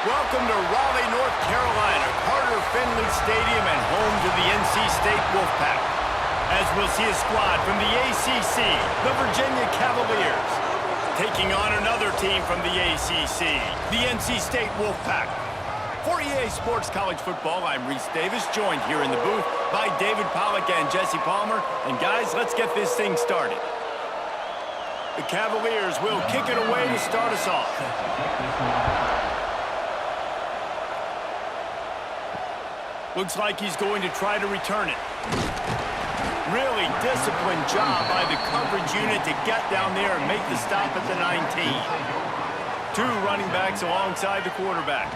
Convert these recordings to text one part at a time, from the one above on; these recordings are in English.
Welcome to Raleigh, North Carolina, Carter Finley Stadium and home to the NC State Wolfpack. As we'll see a squad from the ACC, the Virginia Cavaliers, taking on another team from the ACC, the NC State Wolfpack. For EA Sports College Football, I'm Reese Davis, joined here in the booth by David Pollack and Jesse Palmer. And guys, let's get this thing started. The Cavaliers will kick it away to start us off. Looks like he's going to try to return it. Really disciplined job by the coverage unit to get down there and make the stop at the 19. Two running backs alongside the quarterback.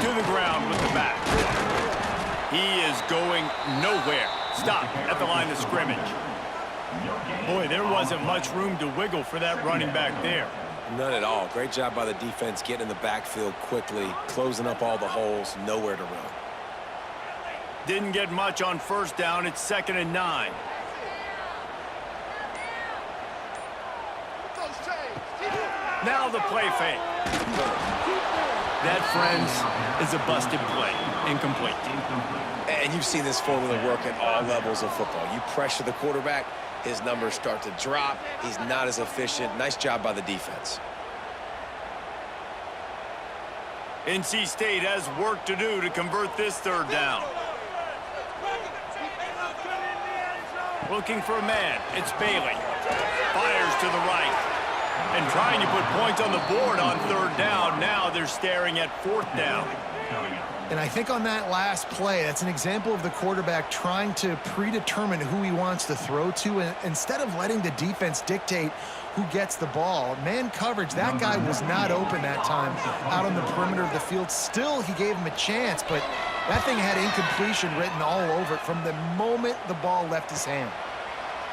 To the ground with the back. He is going nowhere. Stop at the line of scrimmage. Boy, there wasn't much room to wiggle for that running back there. None at all. Great job by the defense getting in the backfield quickly, closing up all the holes, nowhere to run. Didn't get much on first down. It's 2nd and 9. Now the play fake. That, friends, is a busted play. Incomplete. And you've seen this formula work at all levels of football. You pressure the quarterback, his numbers start to drop. He's not as efficient. Nice job by the defense. NC State has work to do to convert this third down. Looking for a man. It's Bailey. Fires to the right. And trying to put points on the board on third down. Now they're staring at 4th down. And I think on that last play, that's an example of the quarterback trying to predetermine who he wants to throw to, and instead of letting the defense dictate who gets the ball. Man coverage, that guy was not open that time out on the perimeter of the field. Still, he gave him a chance, but that thing had incompletion written all over it from the moment the ball left his hand.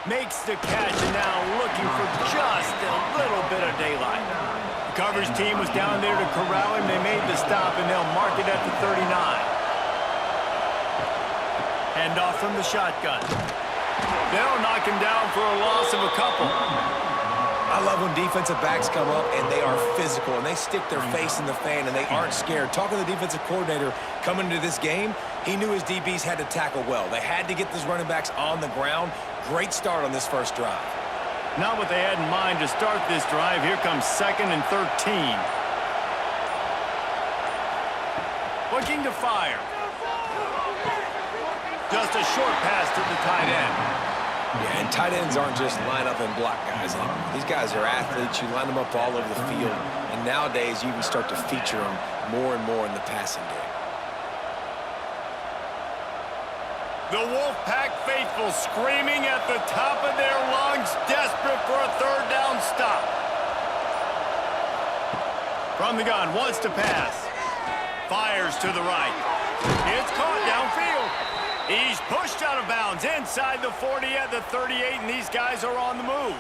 Makes the catch, and now looking for just a little bit of daylight. The coverage team was down there to corral him. They made the stop, and they'll mark it at the 39. Hand off from the shotgun. They'll knock him down for a loss of a couple. I love when defensive backs come up and they are physical and they stick their face in the fan and they aren't scared. Talking to the defensive coordinator coming into this game, he knew his DBs had to tackle well. They had to get those running backs on the ground. Great start on this first drive. Not what they had in mind to start this drive. Here comes 2nd and 13. Looking to fire. Just a short pass to the tight end. Yeah, and tight ends aren't just line up and block guys anymore. These guys are athletes. You line them up all over the field. And nowadays, you even start to feature them more and more in the passing game. The Wolfpack faithful screaming at the top of their lungs, desperate for a third down stop. From the gun, wants to pass. Fires to the right. It's caught downfield. He's pushed out of bounds inside the 40 at the 38, and these guys are on the move.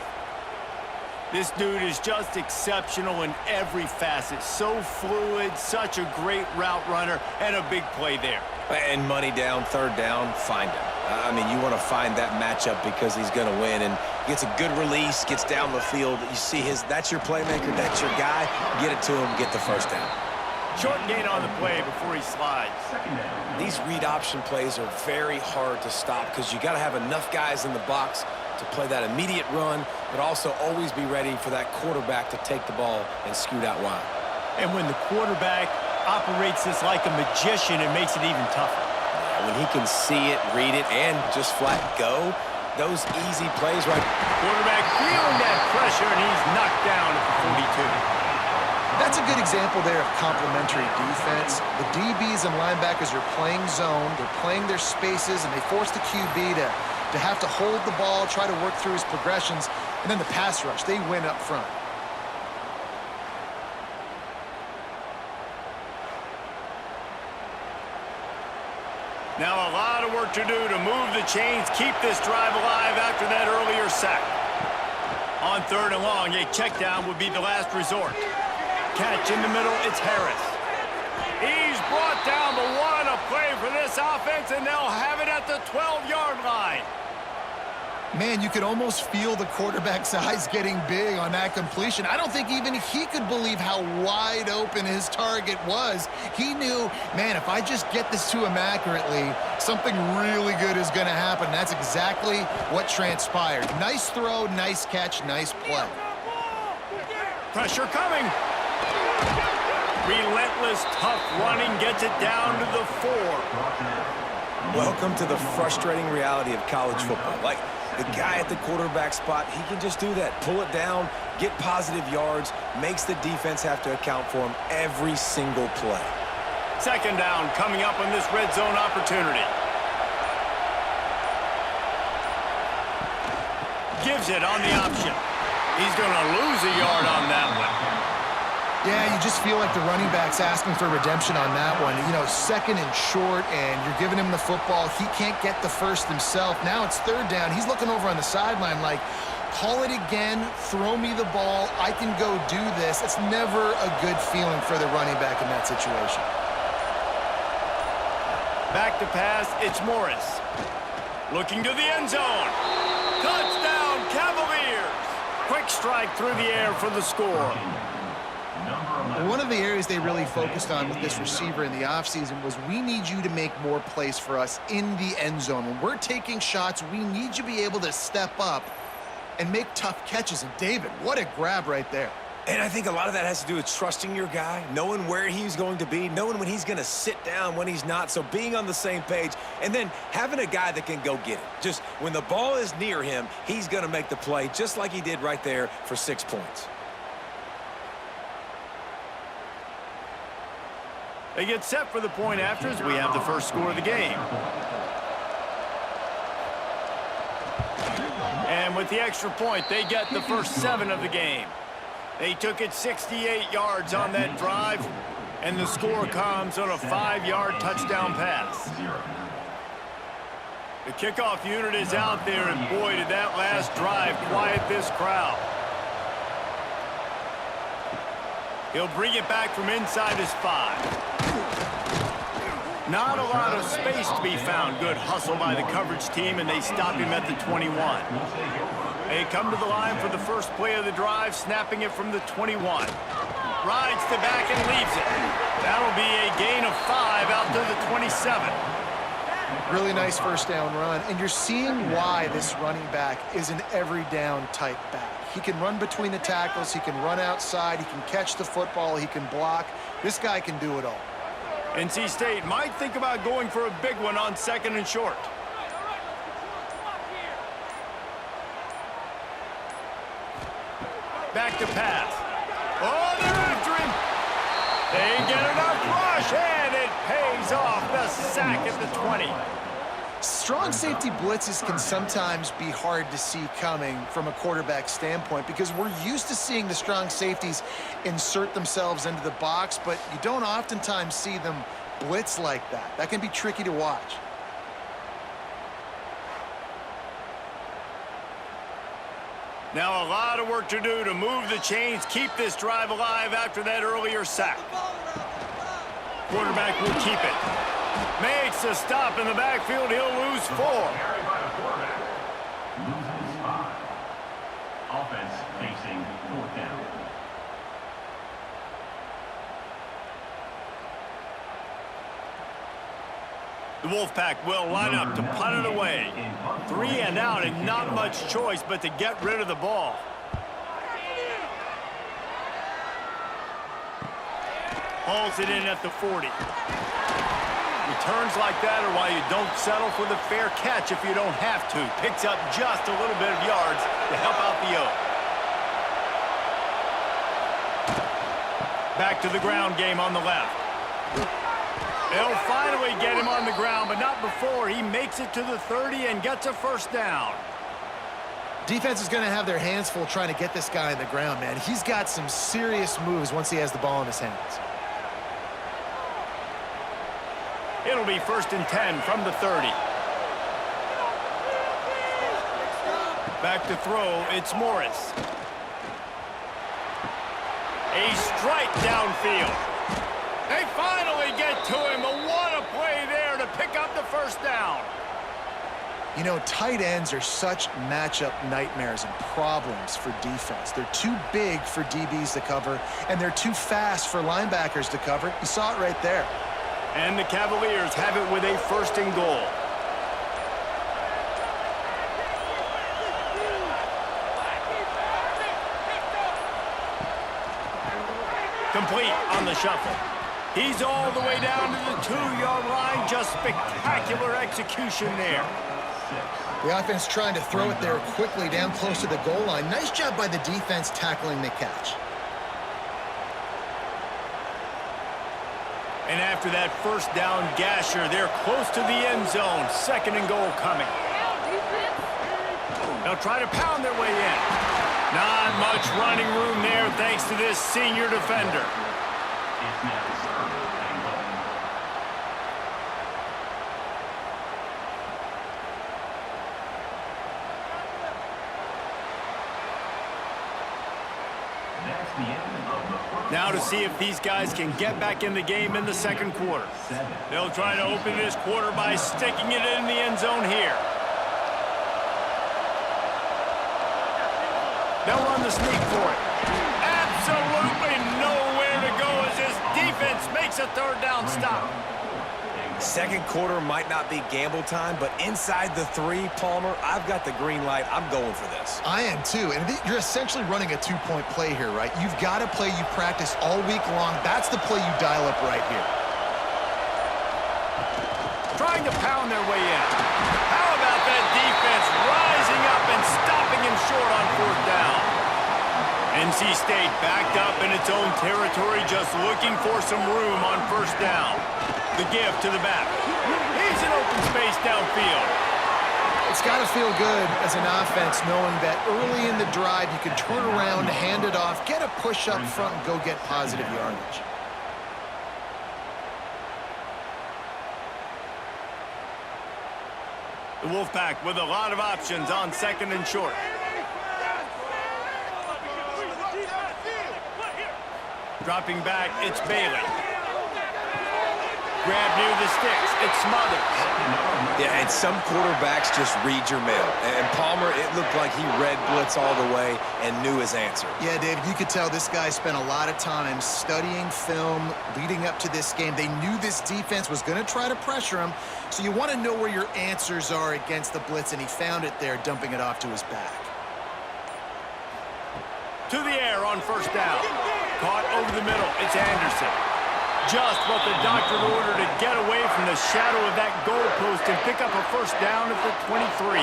This dude is just exceptional in every facet. So fluid, such a great route runner, and a big play there. And money down, third down, find him. I mean, you want to find that matchup because he's going to win, and gets a good release, gets down the field. You see that's your playmaker, that's your guy. Get it to him, get the first down. Short gain on the play before he slides. These read option plays are very hard to stop because you got to have enough guys in the box to play that immediate run, but also always be ready for that quarterback to take the ball and scoot out wide. And when the quarterback operates this like a magician, it makes it even tougher. When he can see it, read it, and just flat go, those easy plays right. Quarterback feeling that pressure, and he's knocked down at the 42. That's a good example there of complementary defense. The DBs and linebackers are playing zone, they're playing their spaces, and they force the QB to have to hold the ball, try to work through his progressions, and then the pass rush, they win up front. Now a lot of work to do to move the chains, keep this drive alive after that earlier sack. On 3rd and long, a check down would be the last resort. Catch in the middle, it's Harris. He's brought down, but what a play for this offense, and they'll have it at the 12-yard line. Man, you could almost feel the quarterback's eyes getting big on that completion. I don't think even he could believe how wide open his target was. He knew, man, if I just get this to him accurately, something really good is going to happen. That's exactly what transpired. Nice throw, nice catch, nice play. Pressure coming. Relentless, tough running gets it down to the 4. Welcome to the frustrating reality of college football. Like, the guy at the quarterback spot, he can just do that. Pull it down, get positive yards, makes the defense have to account for him every single play. Second down coming up on this red zone opportunity. Gives it on the option. He's going to lose a yard on that one. Yeah, you just feel like the running back's asking for redemption on that one. You know, second and short, and you're giving him the football. He can't get the first himself. Now it's third down. He's looking over on the sideline like, call it again, throw me the ball, I can go do this. It's never a good feeling for the running back in that situation. Back to pass, it's Morris. Looking to the end zone. Touchdown, Cavaliers! Quick strike through the air for the score. One of the areas they really focused on with this receiver in the offseason was, we need you to make more plays for us in the end zone. When we're taking shots, we need you to be able to step up and make tough catches. And David, what a grab right there. And I think a lot of that has to do with trusting your guy, knowing where he's going to be, knowing when he's going to sit down, when he's not. So being on the same page, and then having a guy that can go get it. Just when the ball is near him, he's going to make the play, just like he did right there for 6 points. They get set for the point after as we have the first score of the game. And with the extra point, they get the first 7 of the game. They took it 68 yards on that drive, and the score comes on a 5-yard touchdown pass. The kickoff unit is out there, and boy, did that last drive quiet this crowd. He'll bring it back from inside his 5. Not a lot of space to be found. Good hustle by the coverage team, and they stop him at the 21. They come to the line for the first play of the drive, snapping it from the 21. Rides the back and leaves it. That'll be a gain of 5 out to the 27. Really nice first down run, and you're seeing why this running back is an every down type back. He can run between the tackles, he can run outside, he can catch the football, he can block. This guy can do it all. NC State might think about going for a big one on second and short. Back to pass. Oh, they're after him. They get enough rush, and it pays off. The sack at the 20. Strong safety blitzes can sometimes be hard to see coming from a quarterback standpoint, because we're used to seeing the strong safeties insert themselves into the box, but you don't oftentimes see them blitz like that. That can be tricky to watch. Now a lot of work to do to move the chains, keep this drive alive after that earlier sack. Quarterback will keep it. Makes a stop in the backfield. He'll lose 4. Loses 5. Offense facing 4th down. The Wolfpack will line up to punt it away. 3 and out, and not much choice but to get rid of the ball. Hauls it in at the 40. Returns like that are why you don't settle for the fair catch if you don't have to. Picks up just a little bit of yards to help out the O. Back to the ground game on the left. They'll finally get him on the ground, but not before he makes it to the 30 and gets a first down. Defense is going to have their hands full trying to get this guy on the ground, man. He's got some serious moves once he has the ball in his hands. It'll be 1st and 10 from the 30. Back to throw, it's Morris. A strike downfield. They finally get to him, but what a play there to pick up the first down. You know, tight ends are such matchup nightmares and problems for defense. They're too big for DBs to cover, and they're too fast for linebackers to cover. You saw it right there. And the Cavaliers have it with a 1st and goal. Complete on the shuffle. He's all the way down to the 2-yard line. Just spectacular execution there. The offense trying to throw it there quickly down close to the goal line. Nice job by the defense tackling the catch. And after that 1st down gasher, they're close to the end zone. 2nd and goal coming. They'll try to pound their way in. Not much running room there thanks to this senior defender. It's now 3rd and goal. That's the end of the first. Now to see if these guys can get back in the game in the 2nd quarter. They'll try to open this quarter by sticking it in the end zone here. They'll run the sneak for it. Absolutely nowhere to go as this defense makes a 3rd down stop. 2nd quarter might not be gamble time, but inside the 3, Palmer, I've got the green light. I'm going for this. I am too, and you're essentially running a 2-point play here, right? You've got a play you practice all week long. That's the play you dial up right here. Trying to pound their way in. How about that defense rising up and stopping him short on 4th down? NC State backed up in its own territory, just looking for some room on 1st down. The give to the back. He's in open space downfield. It's got to feel good as an offense knowing that early in the drive you can turn around, hand it off, get a push up front, and go get positive yardage. The Wolfpack with a lot of options on 2nd and short. Dropping back, it's Bailey. Grab near the sticks, it's Smothers. Yeah, and some quarterbacks just read your mail. And Palmer, it looked like he read blitz all the way and knew his answer. Yeah, David, you could tell this guy spent a lot of time studying film leading up to this game. They knew this defense was going to try to pressure him, so you want to know where your answers are against the blitz, and he found it there, dumping it off to his back. To the air on 1st down. Caught over the middle, it's Anderson. Just what the doctor ordered to get away from the shadow of that goalpost and pick up a 1st down at the 23.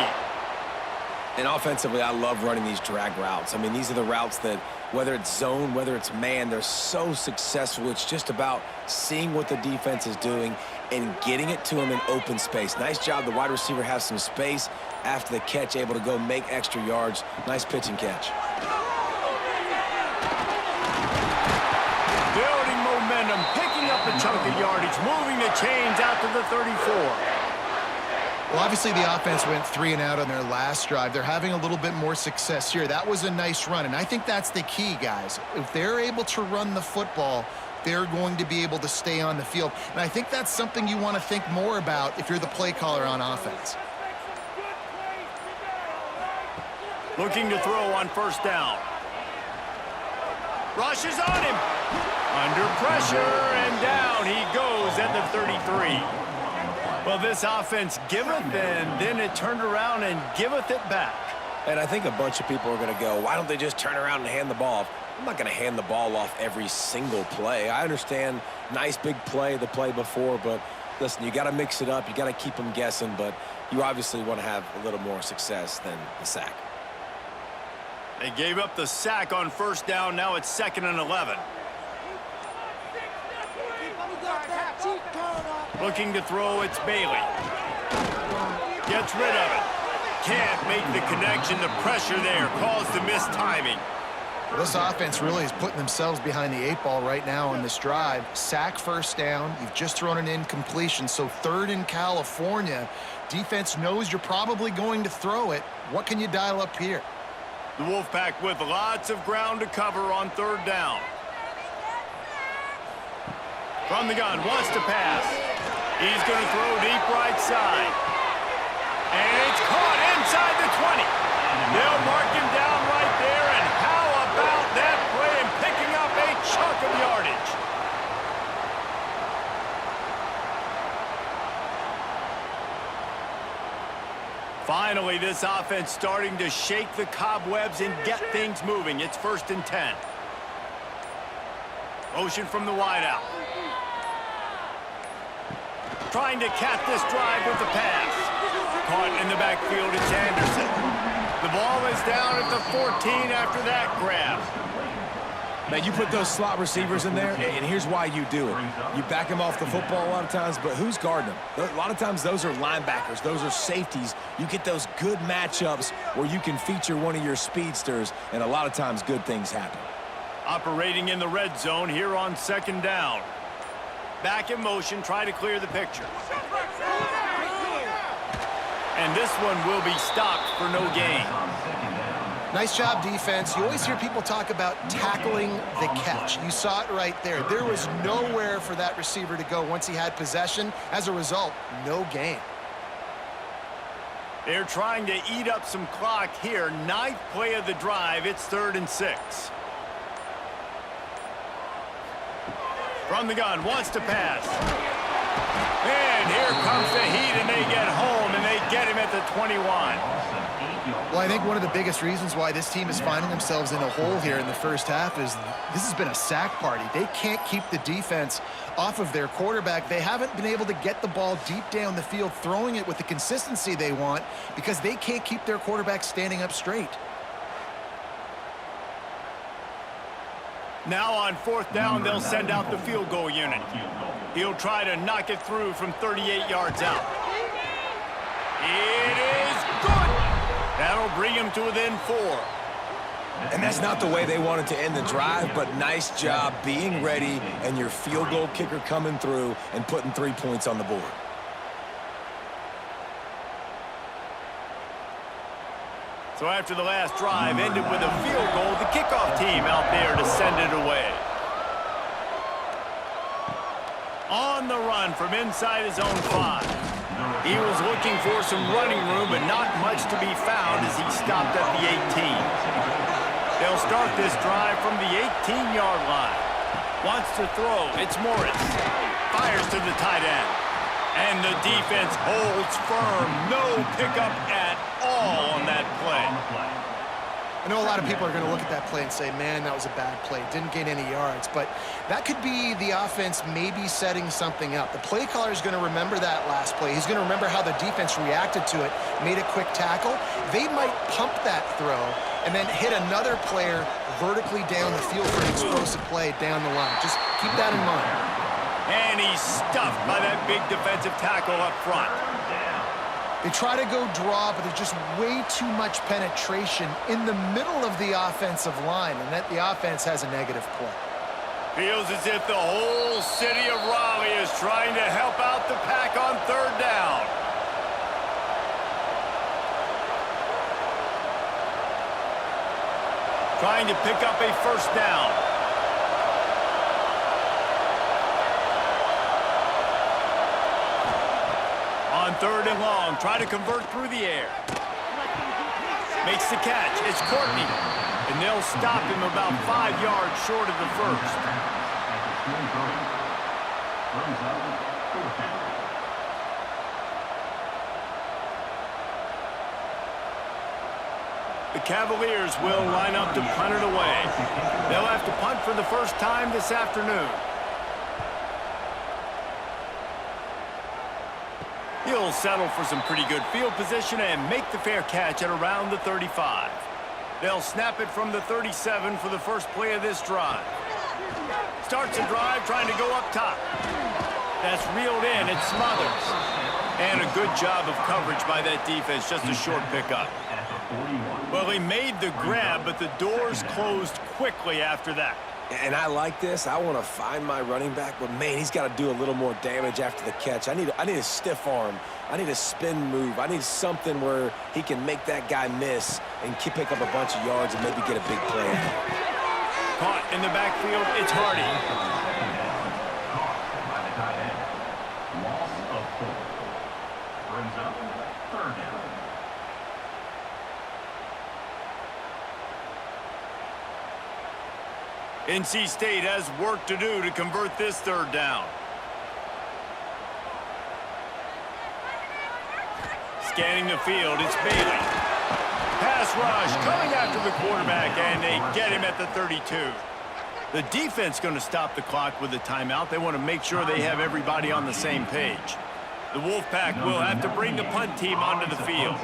And offensively, I love running these drag routes. I mean, these are the routes that, whether it's zone, whether it's man, they're so successful. It's just about seeing what the defense is doing and getting it to him in open space. Nice job. The wide receiver has some space after the catch, able to go make extra yards. Nice pitch and catch. Building momentum, picking up a chunk of yardage, moving the chains out to the 34. Well, obviously the offense went 3 and out on their last drive. They're having a little bit more success here. That was a nice run, and I think that's the key, guys. If they're able to run the football, they're going to be able to stay on the field. And I think that's something you want to think more about if you're the play caller on offense. Looking to throw on 1st down. Rushes on him. Under pressure, and down he goes at the 33. Well, this offense giveth, and then it turned around and giveth it back. And I think a bunch of people are going to go, why don't they just turn around and hand the ball off? I'm not going to hand the ball off every single play. I understand nice big play the play before, but listen, you got to mix it up. You got to keep them guessing, but you obviously want to have a little more success than the sack. They gave up the sack on 1st down. Now it's 2nd and 11. Looking to throw, it's Bailey. Gets rid of it. Can't make the connection. The pressure there caused the missed timing. This offense really is putting themselves behind the 8 ball right now on this drive. Sack 1st down. You've just thrown an incompletion, so 3rd in California. Defense knows you're probably going to throw it. What can you dial up here? The Wolfpack with lots of ground to cover on 3rd down. From the gun, wants to pass. He's going to throw deep right side. And it's caught inside the 20. They'll mark him down right there, and how about that play and picking up a chunk of yardage? Finally, this offense starting to shake the cobwebs and get things moving. It's 1st and 10. Motion from the wideout. Trying to cap this drive with the pass. Caught in the backfield, it's Anderson. The ball is down at the 14 after that grab. Now, you put those slot receivers in there, and here's why you do it. You back them off the football a lot of times, but who's guarding them? A lot of times, those are linebackers. Those are safeties. You get those good matchups where you can feature one of your speedsters, and a lot of times, good things happen. Operating in the red zone here on 2nd down. Back in motion, try to clear the picture. And this one will be stopped for no gain. Nice job, defense. You always hear people talk about tackling the catch. You saw it right there. There was nowhere for that receiver to go once he had possession. As a result, no gain. They're trying to eat up some clock here. 9th play of the drive. It's 3rd and 6. From the gun, wants to pass. And here comes the heat, and they get home, and they get him at the 21. Well, I think one of the biggest reasons why this team is finding themselves in a hole here in the first half is this has been a sack party. They can't keep the defense off of their quarterback. They haven't been able to get the ball deep down the field, throwing it with the consistency they want because they can't keep their quarterback standing up straight. Now on 4th down, they'll send out the field goal unit. He'll try to knock it through from 38 yards out. It is good. That'll bring him to within 4. And that's not the way they wanted to end the drive, but nice job being ready and your field goal kicker coming through and putting 3 points on the board. So after the last drive ended with a field goal, the kickoff team out there to send it away. On the run from inside his own 5. He was looking for some running room, but not much to be found as he stopped at the 18. They'll start this drive from the 18-yard line. Wants to throw. It's Morris. Fires to the tight end. And the defense holds firm. No pickup at all on that play. I know a lot of people are going to look at that play and say, man, that was a bad play. Didn't gain any yards. But that could be the offense maybe setting something up. The play caller is going to remember that last play. He's going to remember how the defense reacted to it, made a quick tackle. They might pump that throw and then hit another player vertically down the field for an explosive play down the line. Just keep that in mind. And he's stuffed by that big defensive tackle up front. They try to go draw, but there's just way too much penetration in the middle of the offensive line, and that the offense has a negative play. Feels as if the whole city of Raleigh is trying to help out the Pack on 3rd down. Trying to pick up a 1st down. On 3rd and long, try to convert through the air. Makes the catch. It's Courtney. And they'll stop him about 5 yards short of the 1st. The Cavaliers will line up to punt it away. They'll have to punt for the first time this afternoon. He'll settle for some pretty good field position and make the fair catch at around the 35. They'll snap it from the 37 for the first play of this drive. Starts a drive trying to go up top. That's reeled in. It smothers. And a good job of coverage by that defense. Just a short pickup. Well, he made the grab, but the doors closed quickly after that. And I like this. I want to find my running back, but man, he's got to do a little more damage after the catch. I need a stiff arm. I need a spin move. I need something where he can make that guy miss and pick up a bunch of yards and maybe get a big play. Caught in the backfield, it's Hardy. Loss of 4. Brings up 3rd down. NC State has work to do to convert this third down. Scanning the field, it's Bailey. Pass rush, coming after the quarterback, and they get him at the 32. The defense going to stop the clock with a timeout. They want to make sure they have everybody on the same page. The Wolfpack will have to bring the punt team onto the field.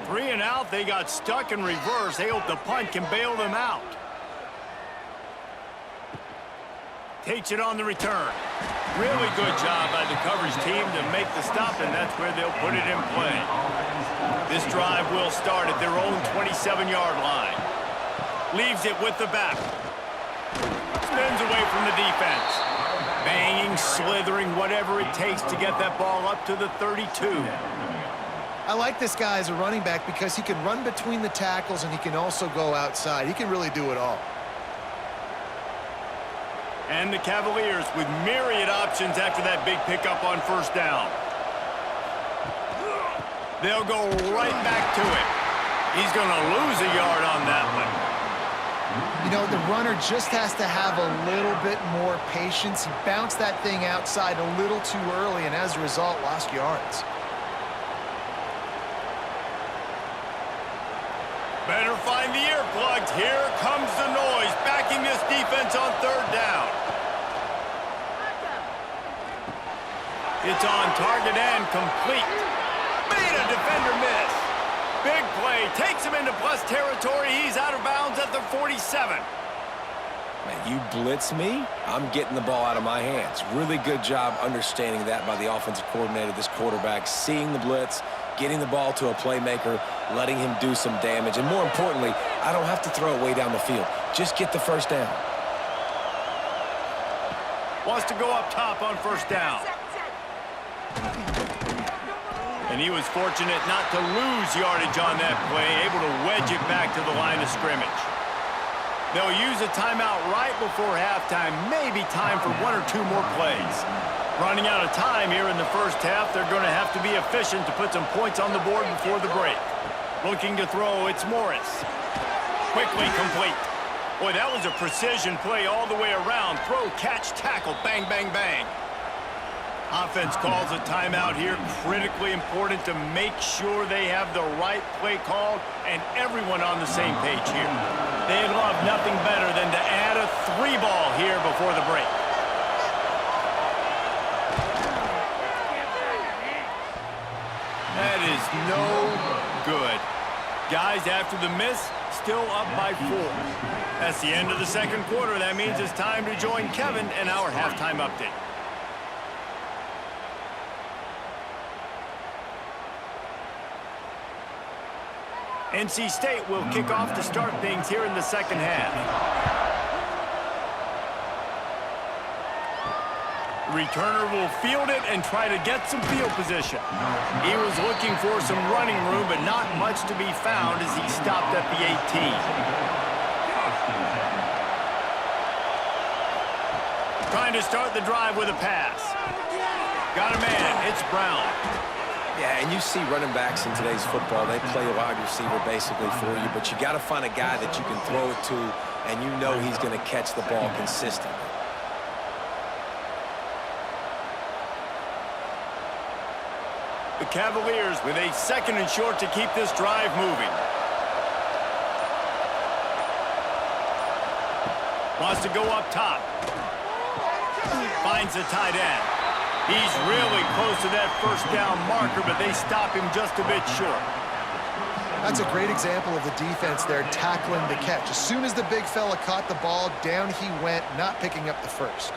3 and out, they got stuck in reverse. They hope the punt can bail them out. Takes it on the return. Really good job by the coverage team to make the stop, and that's where they'll put it in play. This drive will start at their own 27-yard line. Leaves it with the back. Spins away from the defense. Banging, slithering, whatever it takes to get that ball up to the 32. I like this guy as a running back because he can run between the tackles and he can also go outside. He can really do it all. And the Cavaliers with myriad options after that big pickup on first down. They'll go right back to it. He's going to lose a yard on that one. You know, the runner just has to have a little bit more patience. He bounced that thing outside a little too early and as a result lost yards. Better find the earplugs. Here comes the noise, backing this defense on third down. It's on target and complete. Made a defender miss. Big play, takes him into plus territory. He's out of bounds at the 47. Man, you blitz me, I'm getting the ball out of my hands. Really good job understanding that by the offensive coordinator, this quarterback, seeing the blitz, getting the ball to a playmaker, letting him do some damage. And more importantly, I don't have to throw it way down the field. Just get the first down. Wants to go up top on first down. And he was fortunate not to lose yardage on that play, able to wedge it back to the line of scrimmage. They'll use a timeout right before halftime, maybe time for 1 or 2 more plays. Running out of time here in the first half, they're going to have to be efficient to put some points on the board before the break. Looking to throw, it's Morris. Quickly complete. Boy, that was a precision play all the way around. Throw, catch, tackle, bang, bang, bang. Offense calls a timeout here. Critically important to make sure they have the right play called and everyone on the same page here. They'd love nothing better than to add a 3-ball here before the break. That is no good. Guys, after the miss, still up by 4. That's the end of the second quarter. That means it's time to join Kevin in our halftime update. NC State will kick off to start things here in the second half. Returner will field it and try to get some field position. He was looking for some running room, but not much to be found as he stopped at the 18. Trying to start the drive with a pass. Got a man, it's Brown. Yeah, and you see running backs in today's football, they play a wide receiver basically for you, but you got to find a guy that you can throw it to, and you know he's going to catch the ball consistently. The Cavaliers with a 2nd and short to keep this drive moving. Wants to go up top. Finds the tight end. He's really close to that first down marker, but they stop him just a bit short. That's a great example of the defense there tackling the catch. As soon as the big fella caught the ball, down he went, not picking up the first.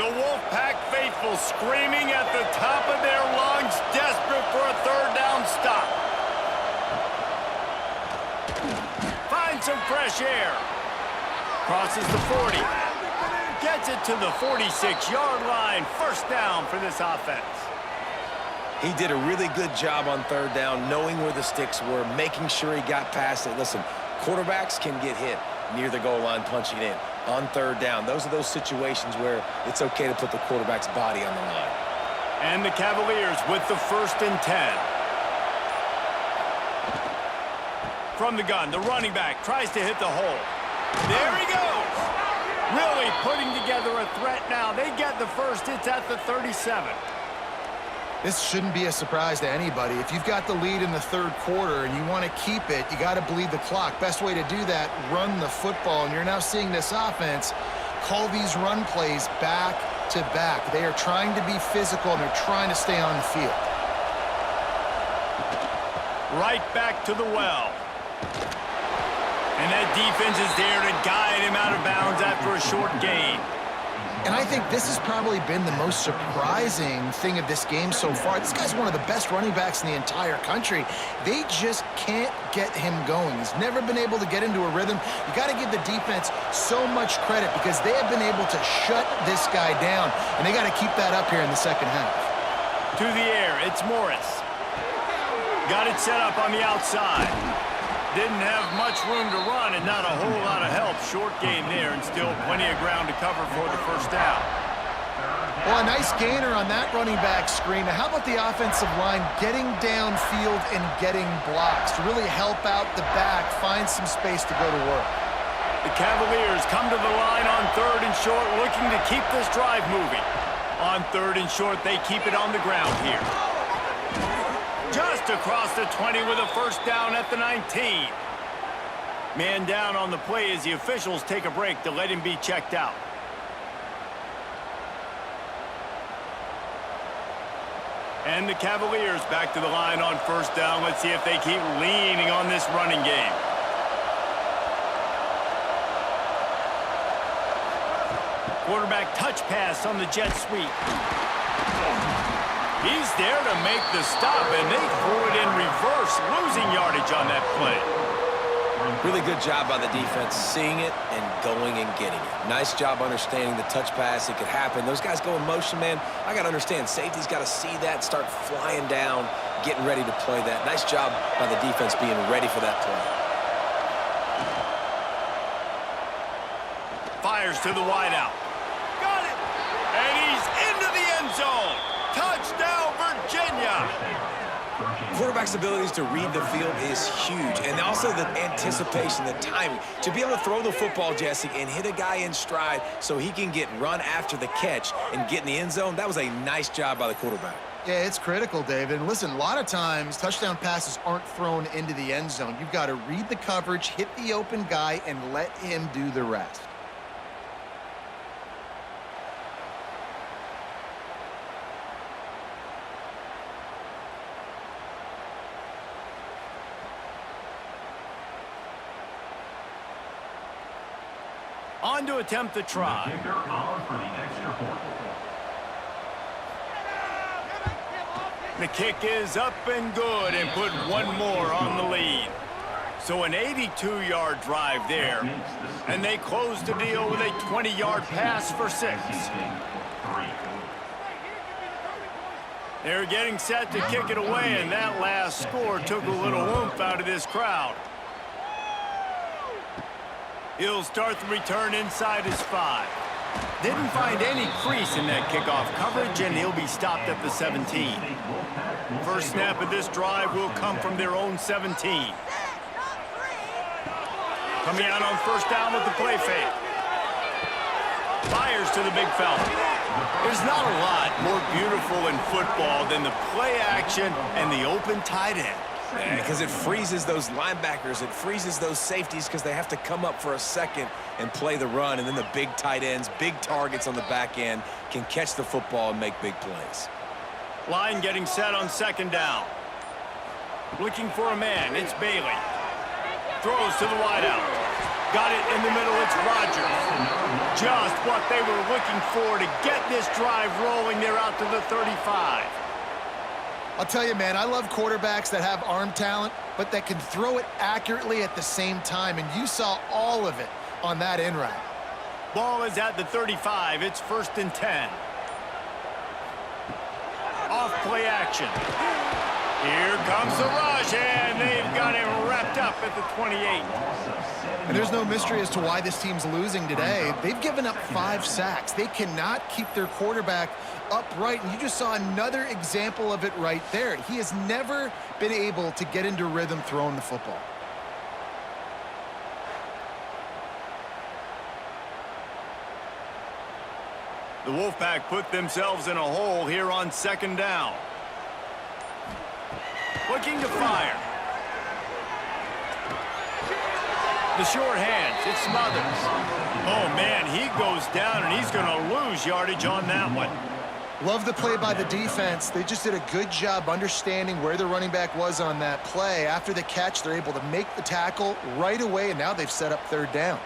The Wolfpack faithful screaming at the top of their lungs, desperate for a third down stop. Finds some fresh air. Crosses the 40. Gets it to the 46-yard line. First down for this offense. He did a really good job on third down, knowing where the sticks were, making sure he got past it. Listen, quarterbacks can get hit near the goal line punching in. On third down, those are those situations where it's okay to put the quarterback's body on the line. And the Cavaliers with the 1st and 10. From the gun, the running back tries to hit the hole. There he goes. Really putting together a threat now. They get the first. It's at the 37. This shouldn't be a surprise to anybody. If you've got the lead in the third quarter and you want to keep it, you got to bleed the clock. Best way to do that, run the football. And you're now seeing this offense call these run plays back to back. They are trying to be physical, and they're trying to stay on the field. Right back to the well. And that defense is there to guide him out of bounds after a short gain. And I think this has probably been the most surprising thing of this game so far. This guy's one of the best running backs in the entire country. They just can't get him going. He's never been able to get into a rhythm. You got to give the defense so much credit because they have been able to shut this guy down, and they got to keep that up here in the second half. To the air, it's Morris. Got it set up on the outside. Didn't have much room to run and not a whole lot of help. Short gain there and still plenty of ground to cover for the first down. Well, a nice gainer on that running back screen. Now, how about the offensive line getting downfield and getting blocks to really help out the back, find some space to go to work? The Cavaliers come to the line on third and short, looking to keep this drive moving. On third and short, they keep it on the ground here. Just across the 20 with a first down at the 19. Man down on the play as the officials take a break to let him be checked out. And the Cavaliers back to the line on first down. Let's see if they keep leaning on this running game. Quarterback touch pass on the jet sweep. He's there to make the stop, and they threw it in reverse, losing yardage on that play. Really good job by the defense, seeing it and going and getting it. Nice job understanding the touch pass. It could happen. Those guys go in motion, man. I got to understand, safety's got to see that, start flying down, getting ready to play that. Nice job by the defense being ready for that play. Fires to the wideout. Got it! And he's into the end zone. Touchdown, Virginia! Quarterback's abilities to read the field is huge, and also the anticipation, the timing. To be able to throw the football, Jesse, and hit a guy in stride so he can get run after the catch and get in the end zone, that was a nice job by the quarterback. Yeah, it's critical, David. And listen, a lot of times touchdown passes aren't thrown into the end zone. You've got to read the coverage, hit the open guy, and let him do the rest. On to attempt the try. Kicker on for the extra point. The kick is up and good and put one more on the lead. So an 82-yard drive there, and they close the deal with a 20-yard pass for 6. They're getting set to kick it away, and that last score took a little oomph out of this crowd. He'll start the return inside his 5. Didn't find any crease in that kickoff coverage, and he'll be stopped at the 17. First snap of this drive will come from their own 17. Coming out on first down with the play fake. Fires to the big fella. There's not a lot more beautiful in football than the play action and the open tight end. Because it freezes those linebackers, it freezes those safeties because they have to come up for a second and play the run, and then the big tight ends, big targets on the back end can catch the football and make big plays. Line getting set on second down. Looking for a man, it's Bailey. Throws to the wideout. Got it in the middle, it's Rogers. Just what they were looking for to get this drive rolling. They're out to the 35. I'll tell you, man, I love quarterbacks that have arm talent, but that can throw it accurately at the same time, and you saw all of it on that in route. Ball is at the 35. It's 1st and 10. Off play action. Here comes the rush, and they've got him wrapped up at the 28. And there's no mystery as to why this team's losing today. They've given up 5 sacks. They cannot keep their quarterback upright, and you just saw another example of it right there. He has never been able to get into rhythm throwing the football. The Wolfpack put themselves in a hole here on second down. Looking to fire. The short hands, it smothers. Oh, man, he goes down, and he's going to lose yardage on that one. Love the play by the defense. They just did a good job understanding where the running back was on that play. After the catch, they're able to make the tackle right away, and now they've set up third down.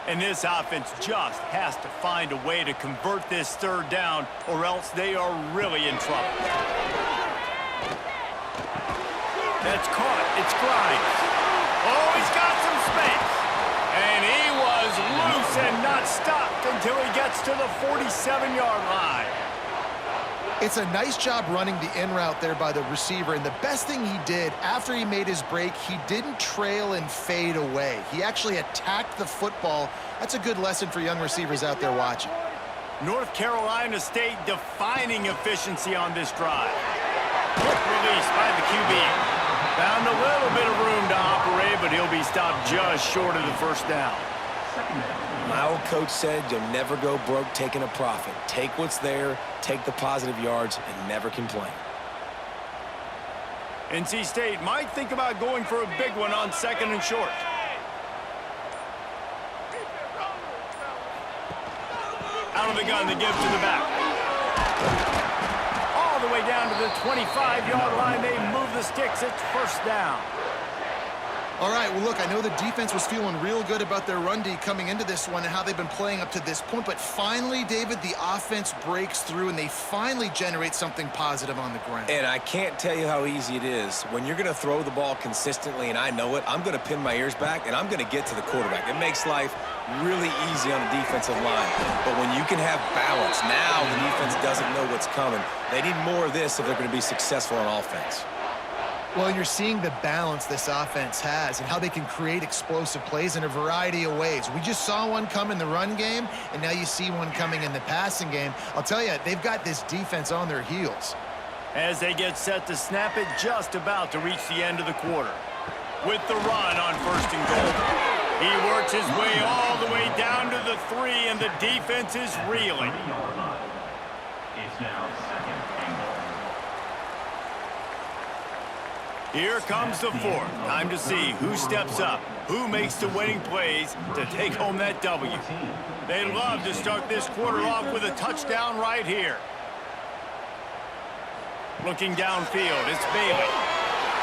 And this offense just has to find a way to convert this third down, or else they are really in trouble. That's caught. It's Grimes. Oh, he's got some space. And he was loose and not stopped until he gets to the 47-yard line. It's a nice job running the in route there by the receiver, and the best thing he did after he made his break, he didn't trail and fade away. He actually attacked the football. That's a good lesson for young receivers out there watching. North Carolina State defining efficiency on this drive. Quick release by the QB. Found a little bit of room to operate, but he'll be stopped just short of the first down. My old coach said you'll never go broke taking a profit. Take what's there, take the positive yards, and never complain. NC State might think about going for a big one on second and short. Out of the gun, the give to the back. All the way down to the 25-yard line. They move the sticks. It's first down. All right, well, look, I know the defense was feeling real good about their run D coming into this one and how they've been playing up to this point, but finally, David, the offense breaks through and they finally generate something positive on the ground. And I can't tell you how easy it is. When you're going to throw the ball consistently, and I know it, I'm going to pin my ears back, and I'm going to get to the quarterback. It makes life really easy on the defensive line. But when you can have balance, now the defense doesn't know what's coming. They need more of this if they're going to be successful on offense. Well, you're seeing the balance this offense has and how they can create explosive plays in a variety of ways. We just saw one come in the run game, and now you see one coming in the passing game. I'll tell you, they've got this defense on their heels. As they get set to snap it, just about to reach the end of the quarter. With the run on first and goal. He works his way all the way down to the 3, and the defense is reeling. It's now second and goal. Here comes the fourth. Time to see who steps up, who makes the winning plays to take home that W. They'd love to start this quarter off with a touchdown right here. Looking downfield, it's Bailey.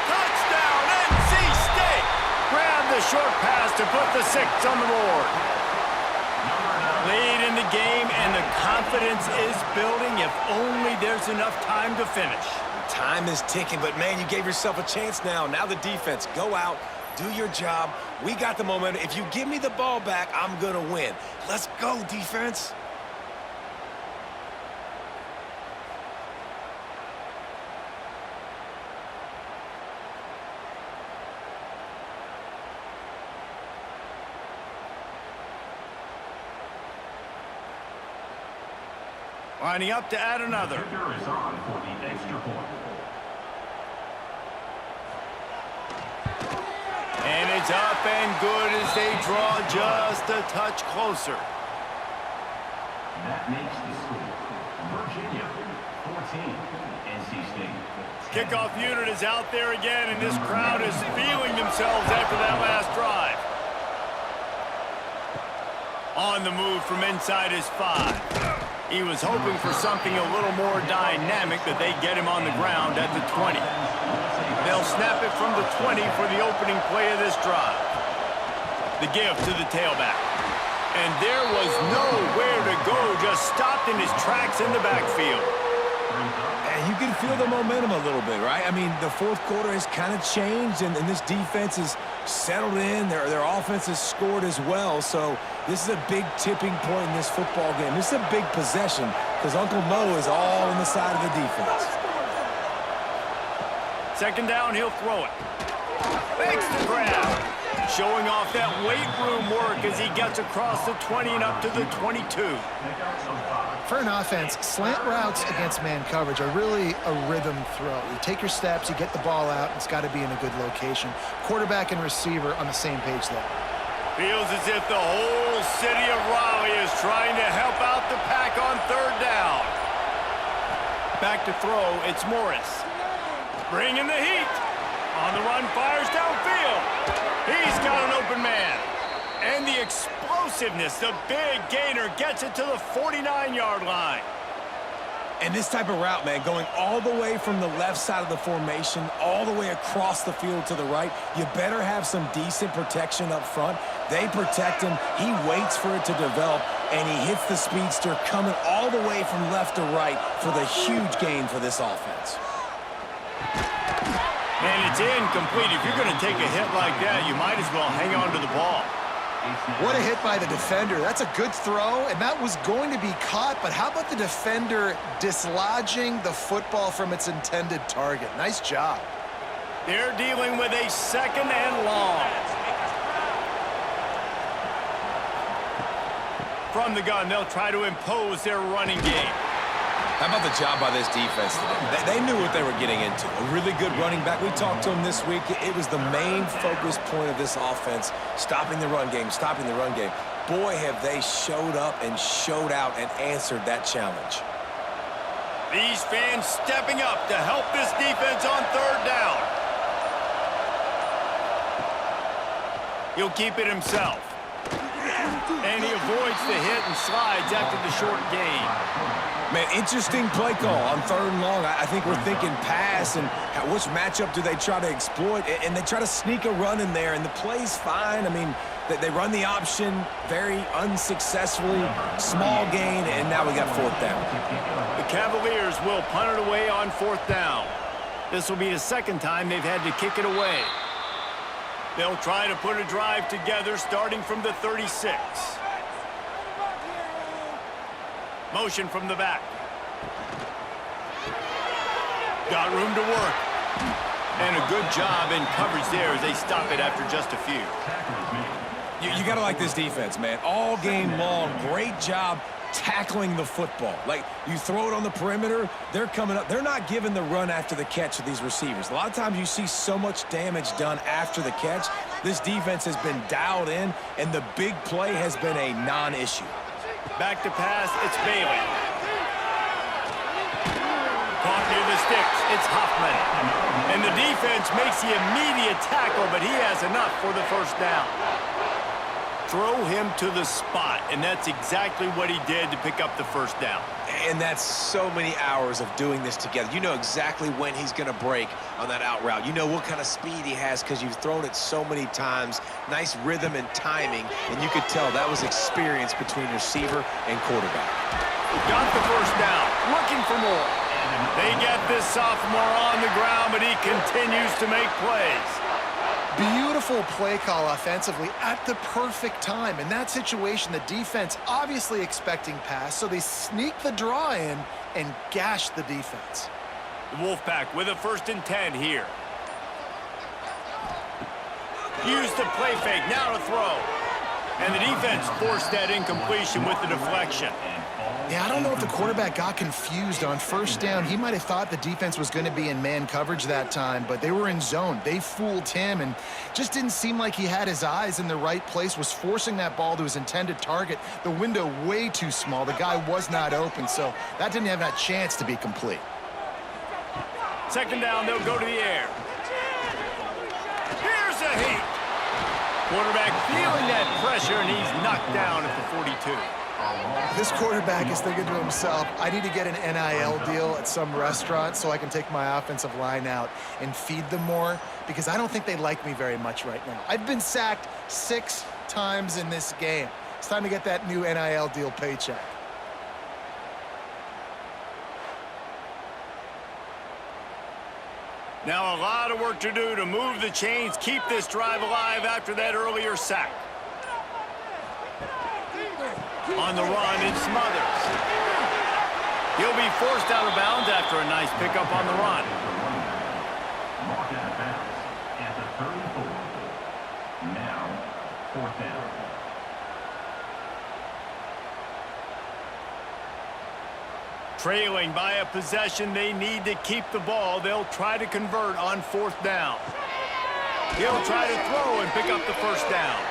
Touchdown, NC State! Grab the short pass to put the 6 on the board. Lead in the game, and the confidence is building if only there's enough time to finish. Time is ticking, but, man, you gave yourself a chance now. Now the defense, go out, do your job. We got the momentum. If you give me the ball back, I'm going to win. Let's go, defense. Lining up to add another. Kicker is on for the extra point. And it's up and good as they draw just a touch closer. That makes the score Virginia 14, NC State. Kickoff unit is out there again, and this crowd is feeling themselves after that last drive. On the move from inside his 5. He was hoping for something a little more dynamic, but they get him on the ground at the 20. They'll snap it from the 20 for the opening play of this drive. The give to the tailback. And there was nowhere to go, just stopped in his tracks in the backfield. And you can feel the momentum a little bit, right? I mean, the fourth quarter has kind of changed, and this defense is settled in. Their offense has scored as well, so this is a big tipping point in this football game. This is a big possession because Uncle Mo is all on the side of the defense. Second down, he'll throw it. Makes the grab. Showing off that weight room work as he gets across the 20 and up to the 22. For an offense, slant routes against man coverage are really a rhythm throw. You take your steps, you get the ball out, it's got to be in a good location. Quarterback and receiver on the same page there. Feels as if the whole city of Raleigh is trying to help out the pack on third down. Back to throw, it's Morris. Bringing the heat. On the run, fires downfield. He's got an open man. And the explosiveness, the big gainer gets it to the 49-yard line. And this type of route, man, going all the way from the left side of the formation, all the way across the field to the right, you better have some decent protection up front. They protect him. He waits for it to develop, and he hits the speedster coming all the way from left to right for the huge gain for this offense. And it's incomplete. If you're going to take a hit like that, you might as well hang on to the ball. What a hit by the defender. That's a good throw, and that was going to be caught, but how about the defender dislodging the football from its intended target? Nice job. They're dealing with a second and long. From the gun, they'll try to impose their running game. How about the job by this defense today? They knew what they were getting into. A really good running back. We talked to him this week. It was the main focus point of this offense, stopping the run game, stopping the run game. Boy, have they showed up and showed out and answered that challenge. These fans stepping up to help this defense on third down. He'll keep it himself. And he avoids the hit and slides after the short gain. Man, interesting play call on third and long. I think we're thinking pass and which matchup do they try to exploit? And they try to sneak a run in there, and the play's fine. I mean, they run the option very unsuccessfully, small gain, and now we got fourth down. The Cavaliers will punt it away on fourth down. This will be the second time they've had to kick it away. They'll try to put a drive together starting from the 36. Motion from the back. Got room to work. And a good job in coverage there as they stop it after just a few. You got to like this defense, man. All game long, great job tackling the football. Like, you throw it on the perimeter, they're coming up. They're not giving the run after the catch of these receivers. A lot of times you see so much damage done after the catch. This defense has been dialed in, and the big play has been a non-issue. Back to pass, it's Bailey. Caught near the sticks, it's Hoffman. And the defense makes the immediate tackle, but he has enough for the first down. Throw him to the spot, and that's exactly what he did to pick up the first down. And that's so many hours of doing this together. You know exactly when he's going to break on that out route. You know what kind of speed he has because you've thrown it so many times. Nice rhythm and timing, and you could tell that was experience between receiver and quarterback. Got the first down, looking for more. They get this sophomore on the ground, but he continues to make plays. Beautiful play call offensively at the perfect time. In that situation, the defense obviously expecting pass, so they sneak the draw in and gash the defense. The Wolfpack with a 1st and 10 here. Use the play fake, now to throw. And the defense forced that incompletion with the deflection. Yeah, I don't know if the quarterback got confused on first down. He might have thought the defense was going to be in man coverage that time, but they were in zone. They fooled him and just didn't seem like he had his eyes in the right place, was forcing that ball to his intended target. The window way too small. The guy was not open, so that didn't have that chance to be complete. Second down, they'll go to the air. Here's a heat. Quarterback feeling that pressure, and he's knocked down at the 42. This quarterback is thinking to himself, I need to get an NIL deal at some restaurant so I can take my offensive line out and feed them more, because I don't think they like me very much right now. I've been sacked 6 times in this game. It's time to get that new NIL deal paycheck. Now a lot of work to do to move the chains, keep this drive alive after that earlier sack. On the run, it's Smothers. He'll be forced out of bounds after a nice pickup on the run. Marked out of bounds at the 34. Now, 4th down. Trailing by a possession, they need to keep the ball. They'll try to convert on 4th down. He'll try to throw and pick up the first down.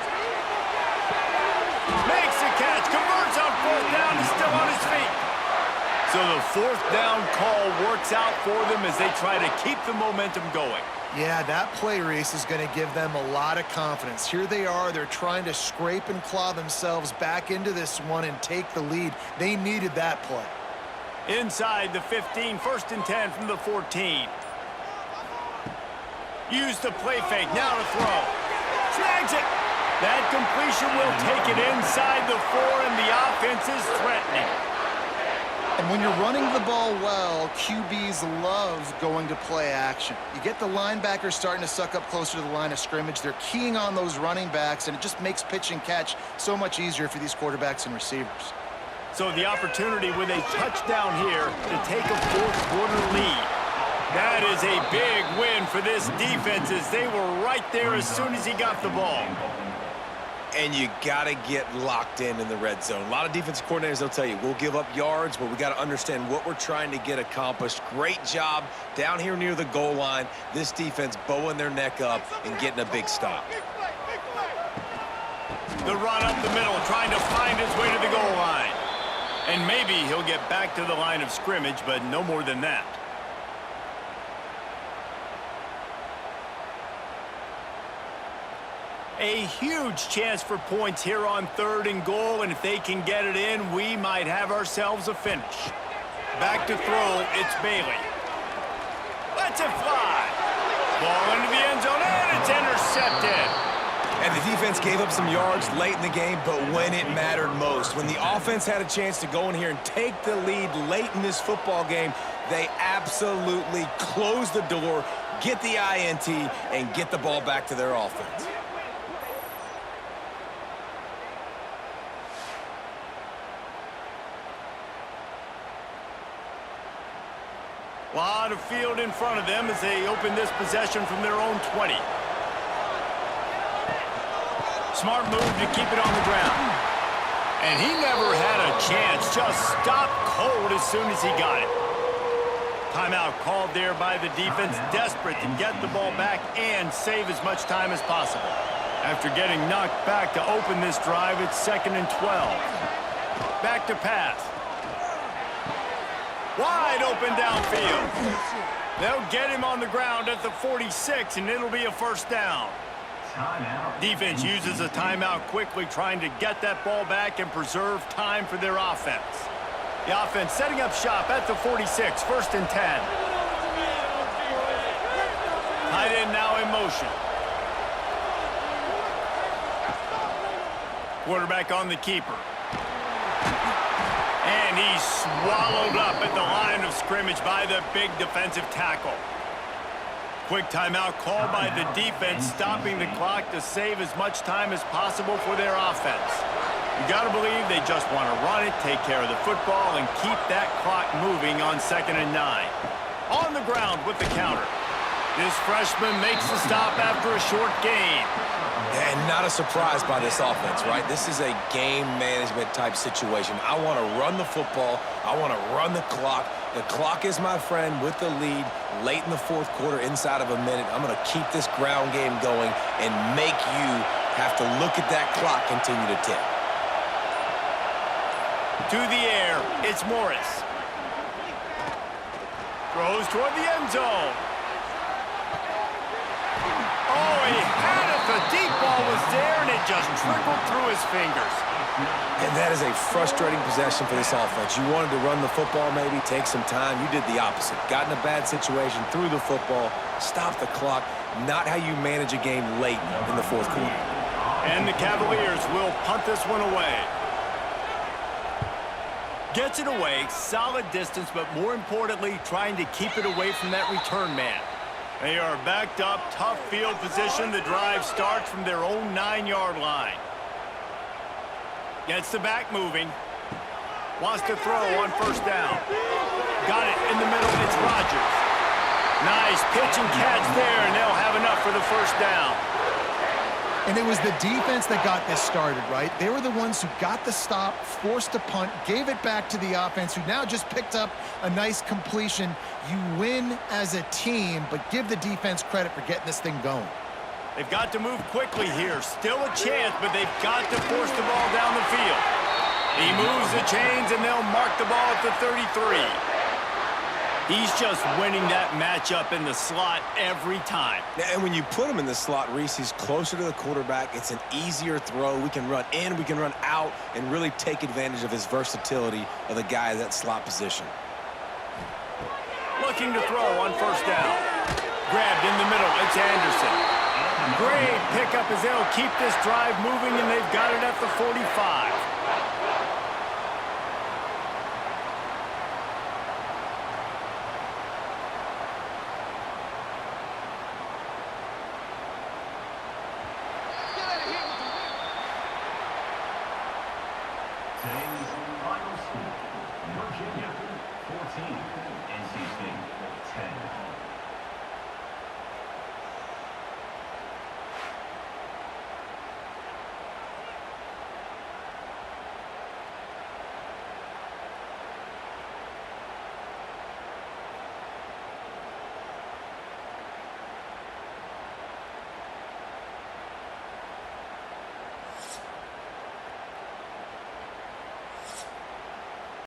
So the fourth down call works out for them as they try to keep the momentum going. Yeah, that play, Reese, is going to give them a lot of confidence. Here they are. They're trying to scrape and claw themselves back into this one and take the lead. They needed that play. Inside the 15, 1st and 10 from the 14. Use the play fake, now to throw. Snags it. That completion will take it inside the 4, and the offense is threatening. And when you're running the ball well, QBs love going to play action. You get the linebackers starting to suck up closer to the line of scrimmage. They're keying on those running backs, and it just makes pitch and catch so much easier for these quarterbacks and receivers. So the opportunity with a touchdown here to take a fourth-quarter lead. That is a big win for this defense as they were right there as soon as he got the ball. And you got to get locked in the red zone. A lot of defensive coordinators, they'll tell you, we'll give up yards, but we got to understand what we're trying to get accomplished. Great job down here near the goal line. This defense bowing their neck up and getting a big stop. The run up the middle, trying to find his way to the goal line. And maybe he'll get back to the line of scrimmage, but no more than that. A huge chance for points here on 3rd and goal, and if they can get it in, we might have ourselves a finish. Back to throw, it's Bailey. Lets it fly. Ball into the end zone, and it's intercepted. And the defense gave up some yards late in the game, but when it mattered most, when the offense had a chance to go in here and take the lead late in this football game, they absolutely closed the door, get the INT, and get the ball back to their offense. A lot of field in front of them as they open this possession from their own 20. Smart move to keep it on the ground. And he never had a chance, just stopped cold as soon as he got it. Timeout called there by the defense, desperate to get the ball back and save as much time as possible. After getting knocked back to open this drive, it's 2nd and 12. Back to pass. Wide open downfield. They'll get him on the ground at the 46, and it'll be a 1st down. Defense uses a timeout quickly, trying to get that ball back and preserve time for their offense. The offense setting up shop at the 46, 1st and 10. Tight end now in motion. Quarterback on the keeper. And he's swallowed up at the line of scrimmage by the big defensive tackle. Quick timeout called by the defense, stopping the clock to save as much time as possible for their offense. You got to believe they just want to run it, take care of the football, and keep that clock moving on 2nd and 9. On the ground with the counter. This freshman makes the stop after a short gain. And not a surprise by this offense, right? This is a game management type situation. I want to run the football. I want to run the clock. The clock is my friend with the lead late in the 4th quarter, inside of a minute. I'm going to keep this ground game going and make you have to look at that clock continue to tick. To the air, it's Morris. Throws toward the end zone. Oh, he had it. The deep ball was there, and it just trickled through his fingers. And that is a frustrating possession for this offense. You wanted to run the football, maybe take some time. You did the opposite. Got in a bad situation, threw the football, stopped the clock. Not how you manage a game late in the 4th quarter. And the Cavaliers will punt this one away. Gets it away, solid distance, but more importantly, trying to keep it away from that return man. They are backed up, tough field position. The drive starts from their own 9-yard line. Gets the back moving. Wants to throw on 1st down. Got it in the middle. It's Rodgers. Nice pitch and catch there, and they'll have enough for the 1st down. And it was the defense that got this started, right? They were the ones who got the stop, forced a punt, gave it back to the offense, who now just picked up a nice completion. You win as a team, but give the defense credit for getting this thing going. They've got to move quickly here. Still a chance, but they've got to force the ball down the field. He moves the chains, and they'll mark the ball at the 33. He's just winning that matchup in the slot every time. And when you put him in the slot, Reese, he's closer to the quarterback. It's an easier throw. We can run in, we can run out, and really take advantage of his versatility of the guy in that slot position. Looking to throw on first down. Grabbed in the middle. It's Anderson. Great pickup as they'll keep this drive moving, and they've got it at the 45. Today's final score, Virginia 14, NC State 10.